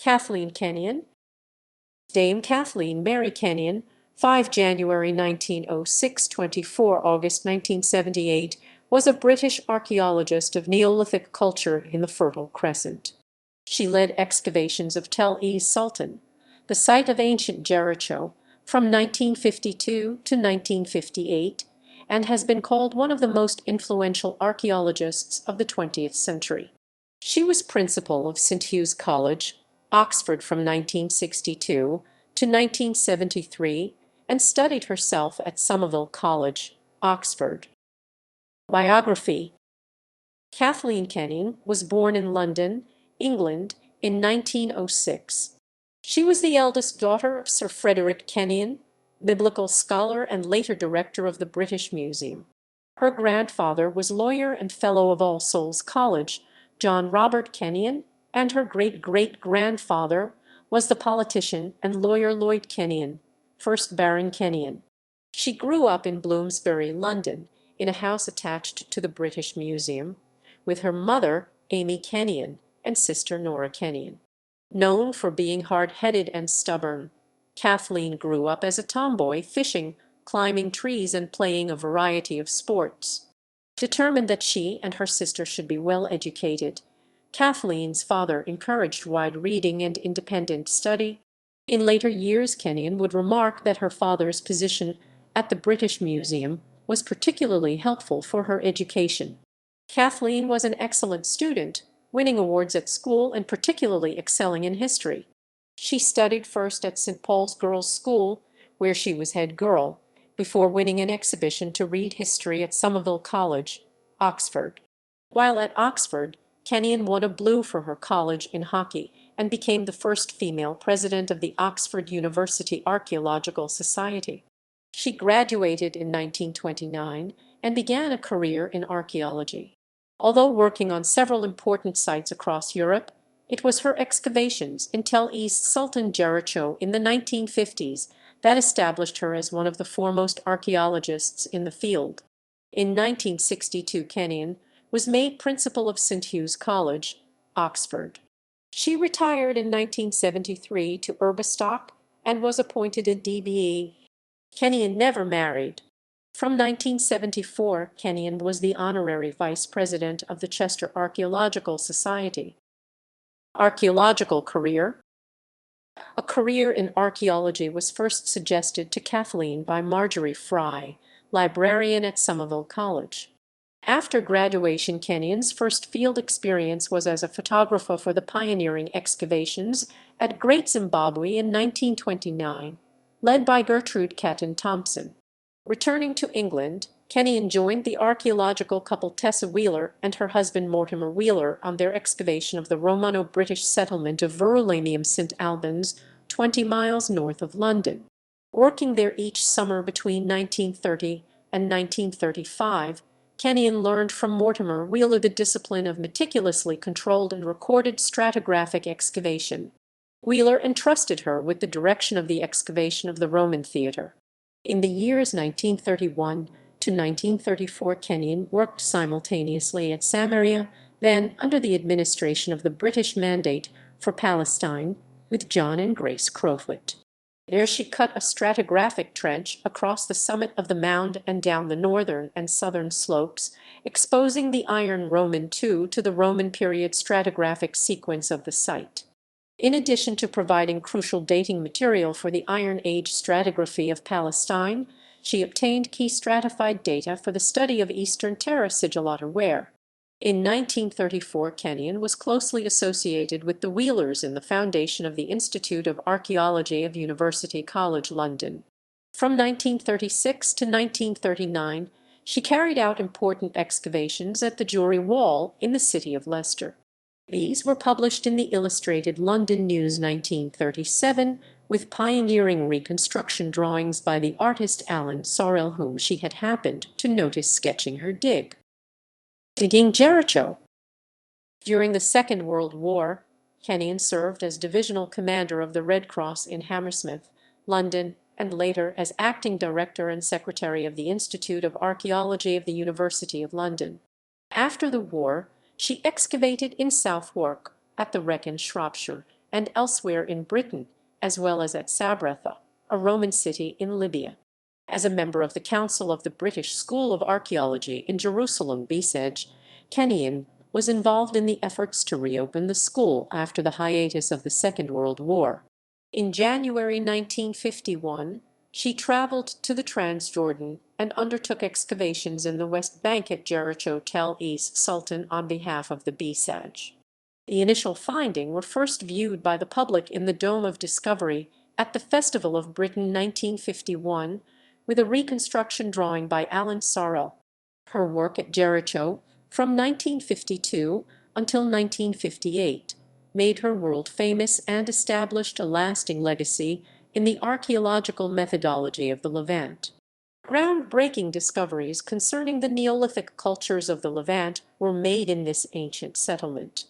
Kathleen Kenyon. Dame Kathleen Mary Kenyon, 5 January 1906, 24 August 1978, was a British archaeologist of Neolithic culture in the Fertile Crescent. She led excavations of es-Sultan, the site of ancient Jericho, from 1952 to 1958, and has been called one of the most influential archaeologists of the 20th century. She was principal of St. Hugh's College, Oxford from 1962 to 1973, and studied herself at Somerville College, Oxford. Biography. Kathleen Kenyon was born in London, England, in 1906. She was the eldest daughter of Sir Frederick Kenyon, biblical scholar and later director of the British Museum. Her grandfather was lawyer and fellow of All Souls College, John Robert Kenyon, and her great-great-grandfather was the politician and lawyer Lloyd Kenyon, 1st Baron Kenyon. She grew up in Bloomsbury, London, in a house attached to the British Museum, with her mother, Amy Kenyon, and sister Nora Kenyon. Known for being hard-headed and stubborn, Kathleen grew up as a tomboy, fishing, climbing trees, and playing a variety of sports. Determined that she and her sister should be well educated, Kathleen's father encouraged wide reading and independent study. In later years, Kenyon would remark that her father's position at the British Museum was particularly helpful for her education. Kathleen was an excellent student, winning awards at school and particularly excelling in history. She studied first at St. Paul's Girls' School, where she was head girl, before winning an exhibition to read history at Somerville College, Oxford. While at Oxford, Kenyon won a blue for her college in hockey and became the first female president of the Oxford University Archaeological Society. She graduated in 1929 and began a career in archaeology. Although working on several important sites across Europe, it was her excavations in Tel es-Sultan Jericho in the 1950s that established her as one of the foremost archaeologists in the field. In 1962, Kenyon was made principal of St. Hugh's College, Oxford. She retired in 1973 to Urbistock and was appointed a DBE. Kenyon never married. From 1974, Kenyon was the honorary vice president of the Chester Archaeological Society. Archaeological career. A career in archaeology was first suggested to Kathleen by Marjorie Fry, librarian at Somerville College. After graduation, Kenyon's first field experience was as a photographer for the pioneering excavations at Great Zimbabwe in 1929, led by Gertrude Catton Thompson. Returning to England, Kenyon joined the archaeological couple Tessa Wheeler and her husband Mortimer Wheeler on their excavation of the Romano-British settlement of Verulamium St Albans, 20 miles north of London. Working there each summer between 1930 and 1935, Kenyon learned from Mortimer Wheeler the discipline of meticulously controlled and recorded stratigraphic excavation. Wheeler entrusted her with the direction of the excavation of the Roman theatre. In the years 1931 to 1934, Kenyon worked simultaneously at Samaria, then under the administration of the British Mandate for Palestine, with John and Grace Crowfoot. There she cut a stratigraphic trench across the summit of the mound and down the northern and southern slopes, exposing the Iron Roman II to the Roman period stratigraphic sequence of the site. In addition to providing crucial dating material for the Iron Age stratigraphy of Palestine, she obtained key stratified data for the study of Eastern Terra Sigillata ware. In 1934, Kenyon was closely associated with the Wheelers in the foundation of the Institute of Archaeology of University College London. From 1936 to 1939, she carried out important excavations at the Jury Wall in the city of Leicester. These were published in the Illustrated London News 1937, with pioneering reconstruction drawings by the artist Alan Sorrell, whom she had happened to notice sketching her dig. Digging Jericho. During the Second World War, Kenyon served as divisional commander of the Red Cross in Hammersmith, London, and later as acting director and secretary of the Institute of Archaeology of the University of London. After the war, she excavated in Southwark, at the Wrekin, Shropshire, and elsewhere in Britain, as well as at Sabratha, a Roman city in Libya. As a member of the Council of the British School of Archaeology in Jerusalem, Besej, Kenyon was involved in the efforts to reopen the school after the hiatus of the Second World War. In January 1951, she traveled to the Transjordan and undertook excavations in the West Bank at Jericho, Tel es-Sultan on behalf of the Besej. The initial findings were first viewed by the public in the Dome of Discovery at the Festival of Britain 1951, with a reconstruction drawing by Alan Sarell. Her work at Jericho, from 1952 until 1958, made her world famous and established a lasting legacy in the archaeological methodology of the Levant. Groundbreaking discoveries concerning the Neolithic cultures of the Levant were made in this ancient settlement.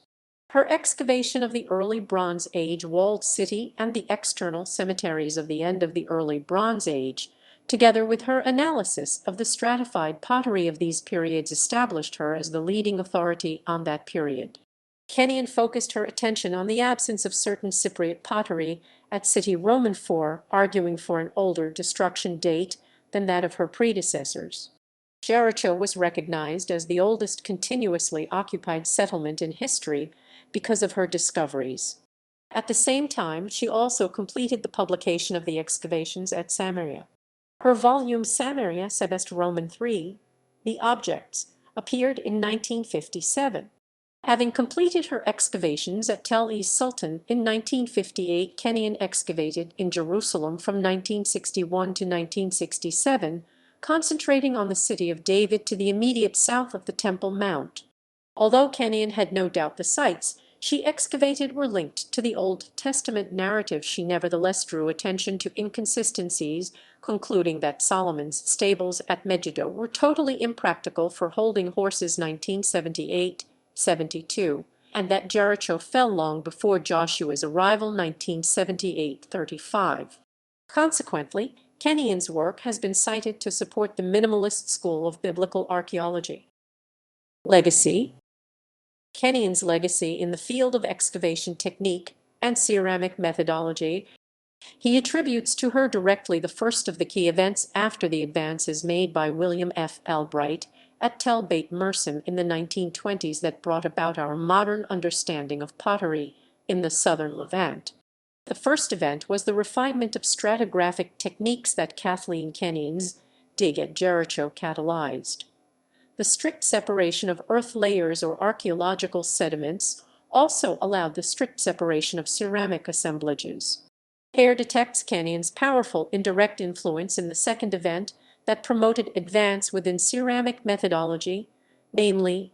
Her excavation of the early Bronze Age walled city and the external cemeteries of the end of the early Bronze Age, together with her analysis of the stratified pottery of these periods, established her as the leading authority on that period. Kenyon focused her attention on the absence of certain Cypriot pottery at City Roman IV, arguing for an older destruction date than that of her predecessors. Jericho was recognized as the oldest continuously occupied settlement in history because of her discoveries. At the same time, she also completed the publication of the excavations at Samaria. Her volume Samaria Sebest Roman III, The Objects, appeared in 1957. Having completed her excavations at Tel es-Sultan in 1958, Kenyon excavated in Jerusalem from 1961 to 1967, concentrating on the city of David to the immediate south of the Temple Mount. Although Kenyon had no doubt the sites she excavated were linked to the Old Testament narrative, she nevertheless drew attention to inconsistencies, concluding that Solomon's stables at Megiddo were totally impractical for holding horses 1978-72, and that Jericho fell long before Joshua's arrival 1978-35. Consequently, Kenyon's work has been cited to support the minimalist school of biblical archaeology. Legacy. Kenyon's legacy in the field of excavation technique and ceramic methodology. He attributes to her directly the first of the key events after the advances made by William F. Albright at Tel Beit Mersim in the 1920s that brought about our modern understanding of pottery in the southern Levant. The first event was the refinement of stratigraphic techniques that Kathleen Kenyon's dig at Jericho catalyzed. The strict separation of earth layers or archaeological sediments also allowed the strict separation of ceramic assemblages. Hair detects Kenyon's powerful indirect influence in the second event that promoted advance within ceramic methodology, namely,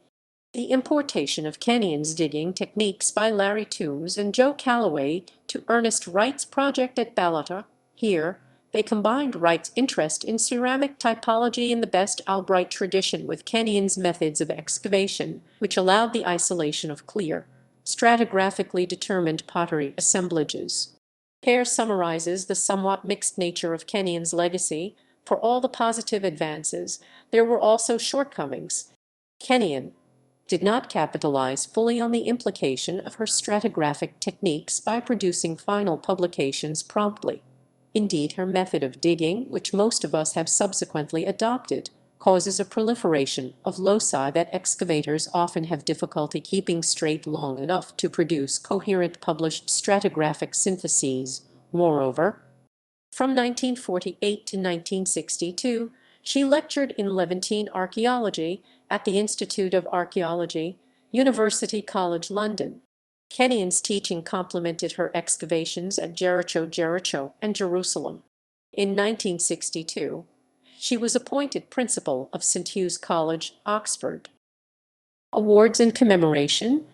the importation of Kenyon's digging techniques by Larry Toombs and Joe Calloway to Ernest Wright's project at Balata. Here, they combined Wright's interest in ceramic typology in the best Albright tradition with Kenyon's methods of excavation, which allowed the isolation of clear, stratigraphically determined pottery assemblages. Hare summarizes the somewhat mixed nature of Kenyon's legacy. For all the positive advances, there were also shortcomings. Kenyon did not capitalize fully on the implication of her stratigraphic techniques by producing final publications promptly. Indeed, her method of digging, which most of us have subsequently adopted, causes a proliferation of loci that excavators often have difficulty keeping straight long enough to produce coherent published stratigraphic syntheses. Moreover, from 1948 to 1962, she lectured in Levantine archaeology at the Institute of Archaeology, University College London. Kenyon's teaching complemented her excavations at Jericho, and Jerusalem. In 1962, she was appointed principal of St. Hugh's College, Oxford. Awards and commemoration.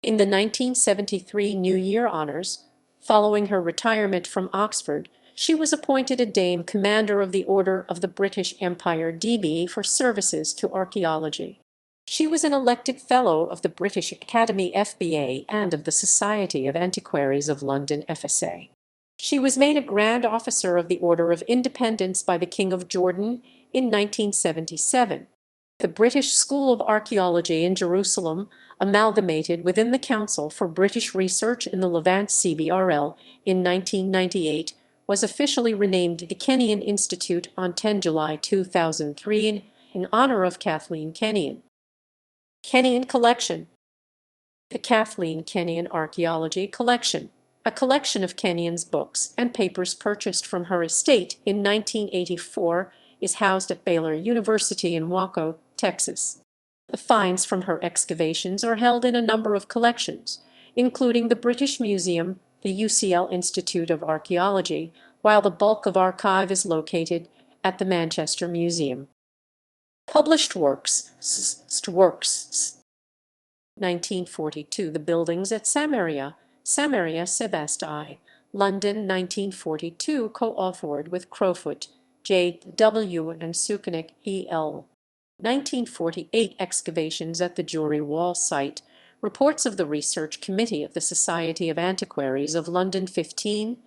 In the 1973 New Year Honours, following her retirement from Oxford, she was appointed a Dame Commander of the Order of the British Empire (DB) for services to archaeology. She was an elected Fellow of the British Academy (FBA) and of the Society of Antiquaries of London (FSA). She was made a Grand Officer of the Order of Independence by the King of Jordan in 1977. The British School of Archaeology in Jerusalem, amalgamated within the Council for British Research in the Levant (CBRL) in 1998, was officially renamed the Kenyon Institute on 10 July 2003 in honor of Kathleen Kenyon. Kenyon Collection. The Kathleen Kenyon Archaeology Collection, a collection of Kenyon's books and papers purchased from her estate in 1984, is housed at Baylor University in Waco, Texas. The finds from her excavations are held in a number of collections, including the British Museum, the UCL Institute of Archaeology, while the bulk of archive is located at the Manchester Museum. Published works. 1942. The Buildings at Samaria, Samaria Sebasti, London, 1942, co-authored with Crowfoot, J.W. and Sukenik, E.L. 1948. Excavations at the Jury Wall site, reports of the Research Committee of the Society of Antiquaries of London. 15.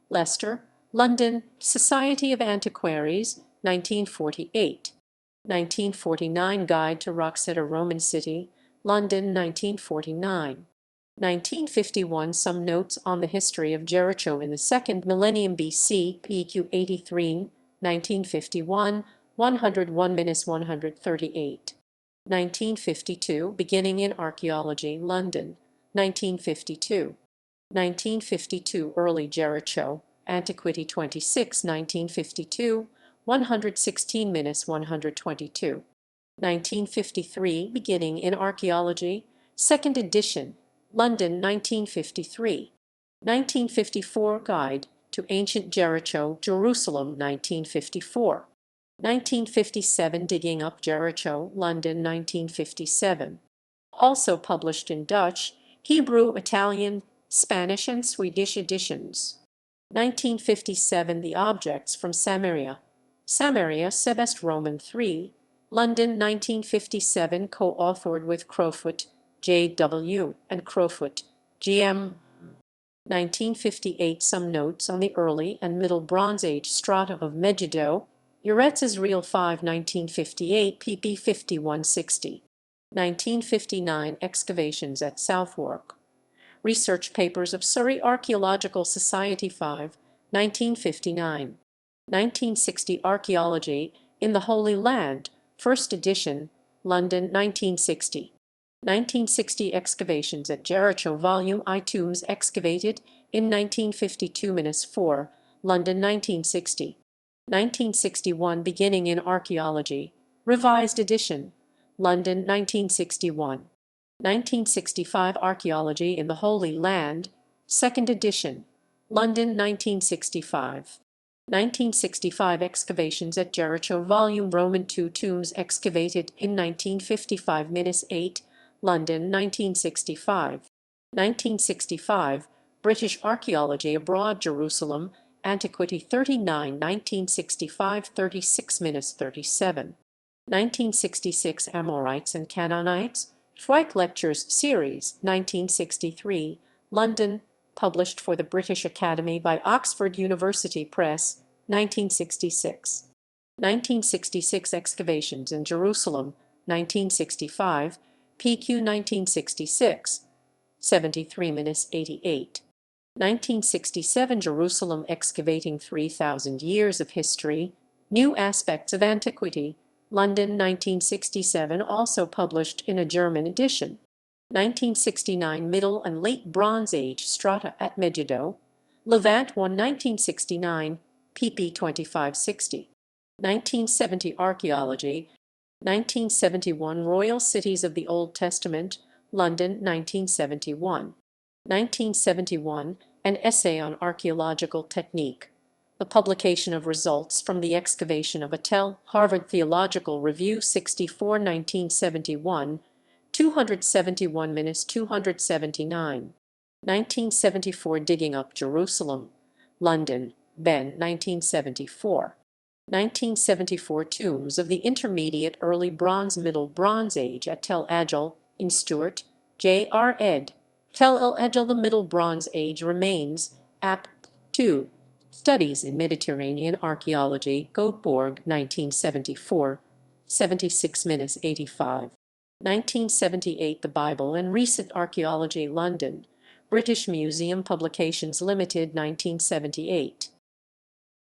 Leicester, London, Society of Antiquaries, 1948. 1949. Guide to Wroxeter Roman City, London, 1949. 1951. Some Notes on the History of Jericho in the Second Millennium BC, PQ 83, 1951, 101-138. 1952. Beginning in Archaeology, London, 1952. 1952. Early Jericho, Antiquity 26, 1952, 116-122. 1953. Beginning in Archaeology, 2nd edition, London, 1953. 1954. Guide to Ancient Jericho, Jerusalem, 1954. 1957. Digging up Jericho, London, 1957. Also published in Dutch, Hebrew, Italian, Spanish, and Swedish editions. 1957. The Objects from Samaria, Samaria Sebest Roman 3, London, 1957, co-authored with Crowfoot, J.W., and Crowfoot, G.M. 1958. Some Notes on the Early and Middle Bronze Age Strata of Megiddo, Eretz Israel 5, 1958, pp. 5160. 1959. Excavations at Southwark. Research Papers of Surrey Archaeological Society 5, 1959. 1960. Archaeology in the Holy Land, 1st edition, London, 1960. 1960. Excavations at Jericho, Volume I. Tombs excavated in 1952-4, London, 1960. 1961. Beginning in Archaeology, Revised edition, London, 1961. 1965. Archaeology in the Holy Land, 2nd edition, London, 1965. 1965. Excavations at Jericho, Volume Roman II. Tombs excavated in 1955-8, London, 1965. 1965. British Archaeology Abroad, Jerusalem, Antiquity 39, 1965, 36-37. 1966. Amorites and Canaanites, Schweik Lectures Series, 1963, London, published for the British Academy by Oxford University Press, 1966. 1966. Excavations in Jerusalem, 1965, PQ 1966, 73-88. 1967. Jerusalem Excavating 3,000 Years of History, New Aspects of Antiquity, London, 1967, also published in a German edition. 1969. Middle and Late Bronze Age Strata at Megiddo, Levant 1, 1969, pp. 2560. 1970. Archaeology, 1971. Royal Cities of the Old Testament, London, 1971. 1971. An Essay on Archaeological Technique, the publication of results from the excavation of a Tel, Harvard Theological Review 64, 1971, 271-279. 1974. Digging up Jerusalem, London, Ben, 1974. 1974. Tombs of the Intermediate Early Bronze Middle Bronze Age at Tel Ajil, in Stewart, J.R. ed. Tel El Ajil, the Middle Bronze Age Remains, App. 2. Studies in Mediterranean Archaeology, Göteborg, 1974. 76 minutes 85. 1978 The Bible and Recent Archaeology London, British Museum Publications Limited 1978.